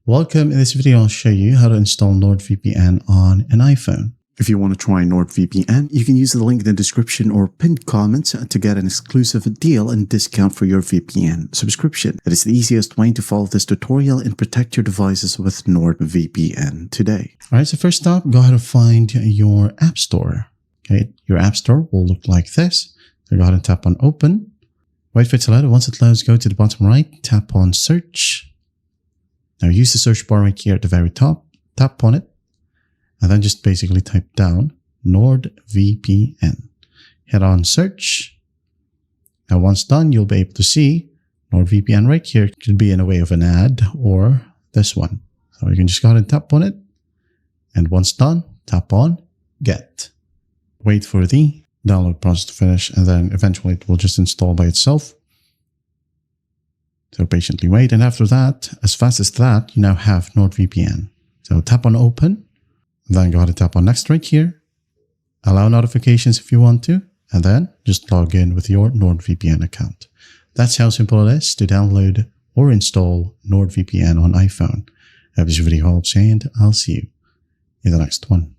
Welcome. In this video, I'll show you how to install NordVPN on an iPhone. If you want to try NordVPN, you can use the link in the description or pinned comments to get an exclusive deal and discount for your VPN subscription. It is the easiest way to follow this tutorial and protect your devices with NordVPN today. All right, so first up, go ahead and find your App Store. Okay, your App Store will look like this. So go ahead and tap on Open. Wait for it to load. Once it loads, go to the bottom right, tap on Search. Now use the search bar right here at the very top, tap on it, and then just basically type down NordVPN. Hit on search. Now once done, you'll be able to see NordVPN right here. It could be in a way of an ad or this one. So you can just go ahead and tap on it. And once done, tap on Get. Wait for the download process to finish, and then eventually it will just install by itself. So patiently wait, and after that, as fast as that, you now have NordVPN. So tap on Open, then go ahead and tap on Next right here. Allow notifications if you want to, and then just log in with your NordVPN account. That's how simple it is to download or install NordVPN on iPhone. I hope this video helps, and I'll see you in the next one.